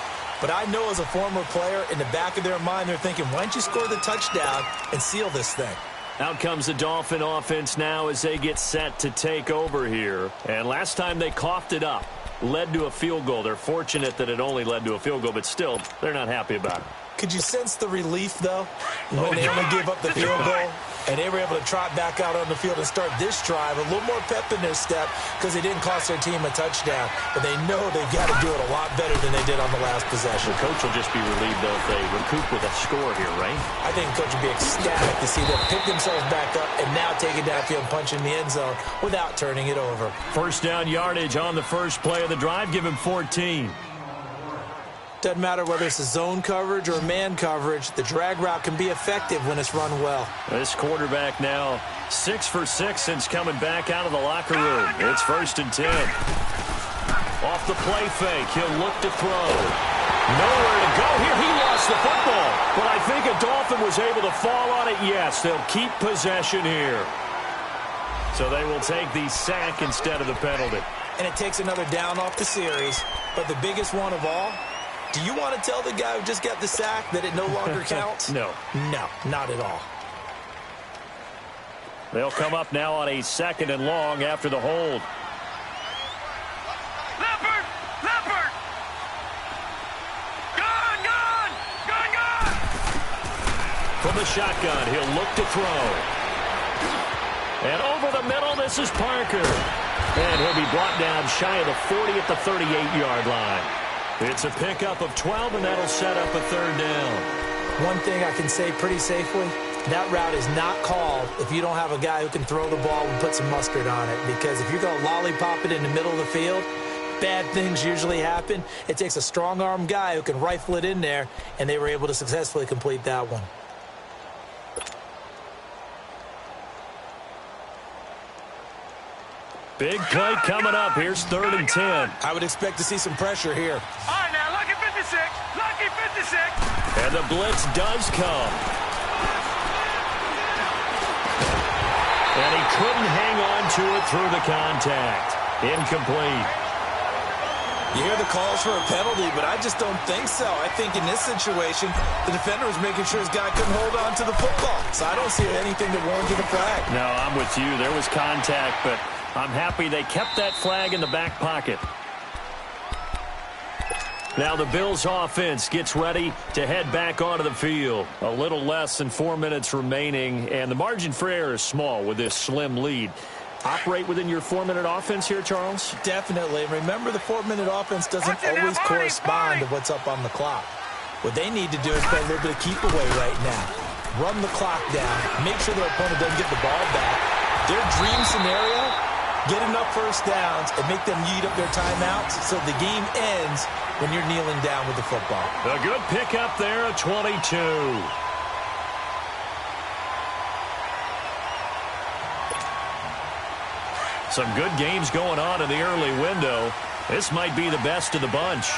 But I know as a former player, in the back of their mind, they're thinking, why don't you score the touchdown and seal this thing? Out comes the Dolphin offense now as they get set to take over here. And last time they coughed it up, led to a field goal. They're fortunate that it only led to a field goal, but still, they're not happy about it. Could you sense the relief, though, when they only gave up the field goal? And they were able to trot back out on the field and start this drive. A little more pep in their step because they didn't cost their team a touchdown. But they know they've got to do it a lot better than they did on the last possession. The coach will just be relieved, though, if they recoup with a score here, right? I think the coach will be ecstatic to see them pick themselves back up and now take it downfield and punch in the end zone without turning it over. First down yardage on the first play of the drive. Give him 14. Doesn't matter whether it's a zone coverage or man coverage, the drag route can be effective when it's run well. This quarterback now 6 for 6 since coming back out of the locker room. It's 1st and 10. Off the play fake, he'll look to throw. Nowhere to go here. He lost the football. But I think a Dolphin was able to fall on it. Yes, they'll keep possession here. So they will take the sack instead of the penalty. And it takes another down off the series. But the biggest one of all, do you want to tell the guy who just got the sack that it no longer counts? No. No, not at all. They'll come up now on a 2nd and long after the hold. Leopard! Leopard! Gone! Gone! Gone! Gone! From the shotgun, he'll look to throw. And over the middle, this is Parker. And he'll be brought down shy of the 40 at the 38-yard line. It's a pickup of 12, and that'll set up a 3rd down. One thing I can say pretty safely, that route is not called if you don't have a guy who can throw the ball and put some mustard on it. Because if you're going to lollipop it in the middle of the field, bad things usually happen. It takes a strong-arm guy who can rifle it in there, and they were able to successfully complete that one. Big play coming up. Here's 3rd and 10. I would expect to see some pressure here. All right, now, lucky 56. Lucky 56. And the blitz does come. And he couldn't hang on to it through the contact. Incomplete. You hear the calls for a penalty, but I just don't think so. I think in this situation, the defender was making sure his guy couldn't hold on to the football. So I don't see anything that warranted a flag. No, I'm with you. There was contact, but I'm happy they kept that flag in the back pocket. Now the Bills offense gets ready to head back onto the field. A little less than 4 minutes remaining, and the margin for error is small with this slim lead. Operate within your 4-minute offense here, Charles? Definitely. Remember, the 4-minute offense doesn't always correspond to what's up on the clock. What they need to do is play a little bit of keep away right now. Run the clock down. Make sure their opponent doesn't get the ball back. Their dream scenario, get enough first downs and make them eat up their timeouts so the game ends when you're kneeling down with the football. A good pickup there at 22. Some good games going on in the early window. This might be the best of the bunch.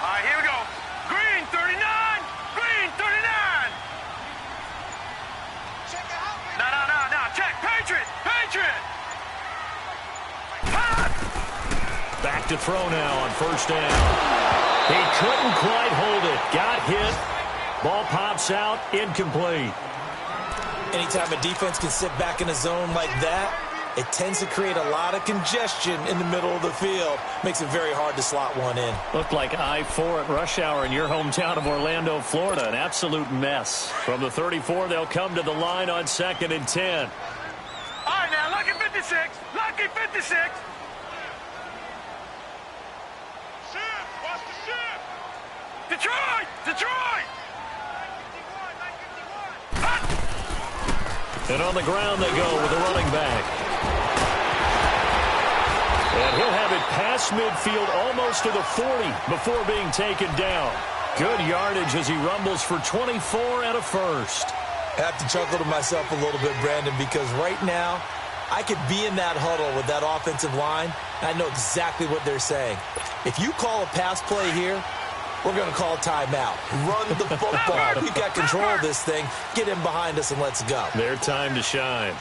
All right, here we go. Green 39. Green 39. No. Check. Patriot. Back to throw now on first down. He couldn't quite hold it. Got hit. Ball pops out. Incomplete. Anytime a defense can sit back in a zone like that, it tends to create a lot of congestion in the middle of the field. Makes it very hard to slot one in. Looked like I-4 at rush hour in your hometown of Orlando, Florida. An absolute mess. From the 34, they'll come to the line on 2nd and 10. All right, now, lucky 56. Lucky 56. Shift. Watch the shift. Detroit. And on the ground they go with the running back. And he'll have it past midfield almost to the 40 before being taken down. Good yardage as he rumbles for 24 and a first. I have to chuckle to myself a little bit, Brandon, because right now I could be in that huddle with that offensive line, and I know exactly what they're saying. If you call a pass play here, we're going to call timeout. Run the football. We've got control of this thing. Get in behind us and let's go. Their time to shine.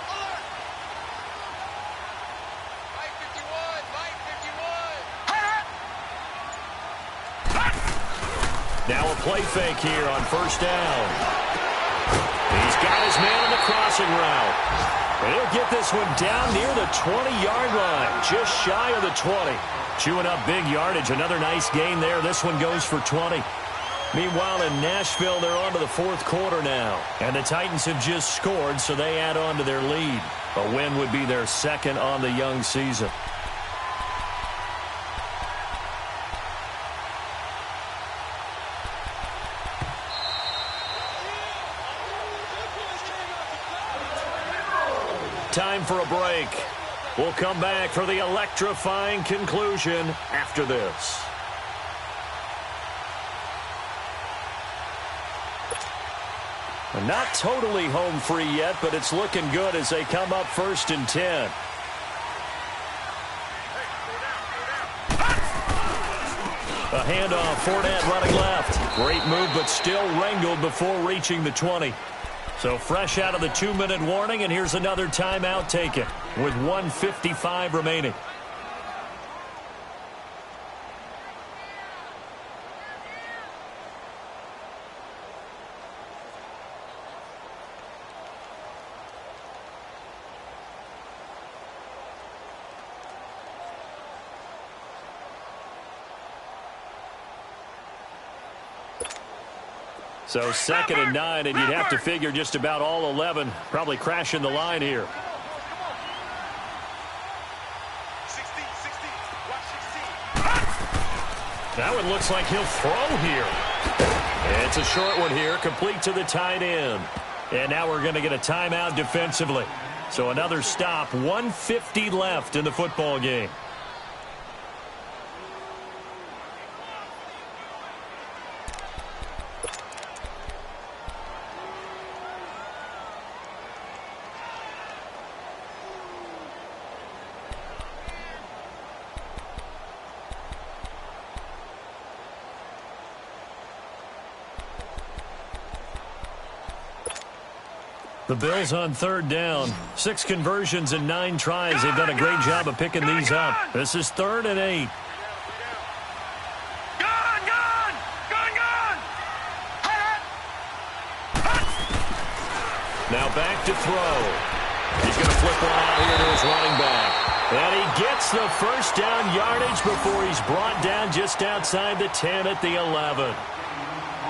Now a play fake here on first down. He's got his man on the crossing route. And he'll get this one down near the 20-yard line, just shy of the 20. Chewing up big yardage. Another nice gain there. This one goes for 20. Meanwhile, in Nashville, they're on to the fourth quarter now. And the Titans have just scored, so they add on to their lead. A win would be their second on the young season. Time for a break. We'll come back for the electrifying conclusion after this. Not totally home free yet, but it's looking good as they come up 1st and 10. A handoff, Fournette running left. Great move, but still wrangled before reaching the 20. So fresh out of the 2-minute warning, and here's another timeout taken with 1:55 remaining. So 2nd and 9, and you'd have to figure just about all 11 probably crashing the line here. 16. Watch 16. That one looks like he'll throw here. It's a short one here, complete to the tight end. And now we're going to get a timeout defensively. So another stop, 1:50 left in the football game. The Bills on 3rd down. 6 conversions and 9 tries. They've done a great job of picking these up. This is 3rd and 8. Now back to throw. He's going to flip one out here to his running back. And he gets the first down yardage before he's brought down just outside the 10 at the 11.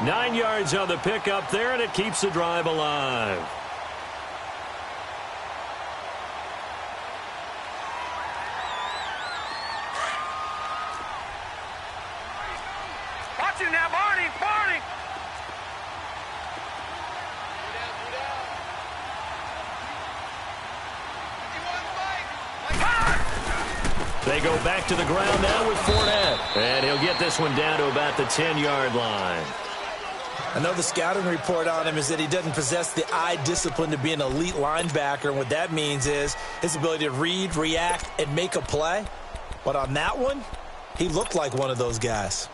9 yards on the pickup there, and it keeps the drive alive. Watch him now, Barney. They go back to the ground now with Fournette. And he'll get this one down to about the 10-yard line. I know the scouting report on him is that he doesn't possess the eye discipline to be an elite linebacker. And what that means is his ability to read, react, and make a play. But on that one, he looked like one of those guys.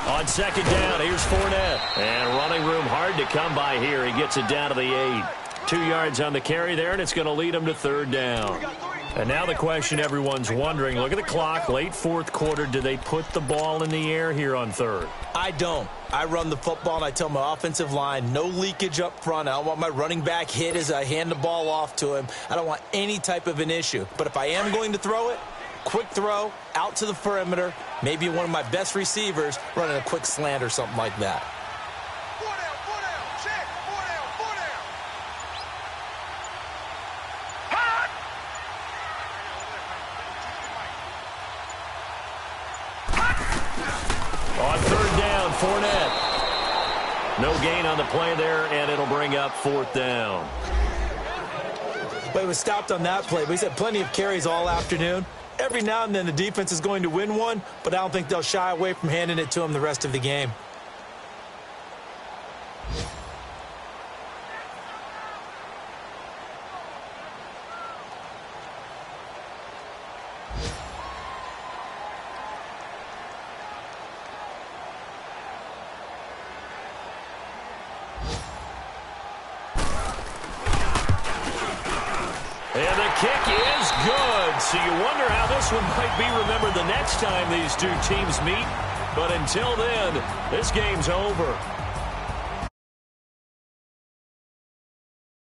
On second down, here's Fournette. And running room hard to come by here. He gets it down to the 8. 2 yards on the carry there, and it's going to lead him to third down. And now the question everyone's wondering, look at the clock, late fourth quarter. Do they put the ball in the air here on third? I don't. I run the football, and I tell my offensive line, no leakage up front. I don't want my running back hit as I hand the ball off to him. I don't want any type of an issue. But if I am going to throw it, quick throw, out to the perimeter, maybe one of my best receivers running a quick slant or something like that. 4 down, check, 4 down, 4 down. Hot! On third down, Fournette. No gain on the play there, and it'll bring up fourth down. But he was stopped on that play, but he's had plenty of carries all afternoon. Every now and then the defense is going to win one, but I don't think they'll shy away from handing it to him the rest of the game. And the kick is good. So you wonder how this one might be remembered the next time these two teams meet. But until then, this game's over.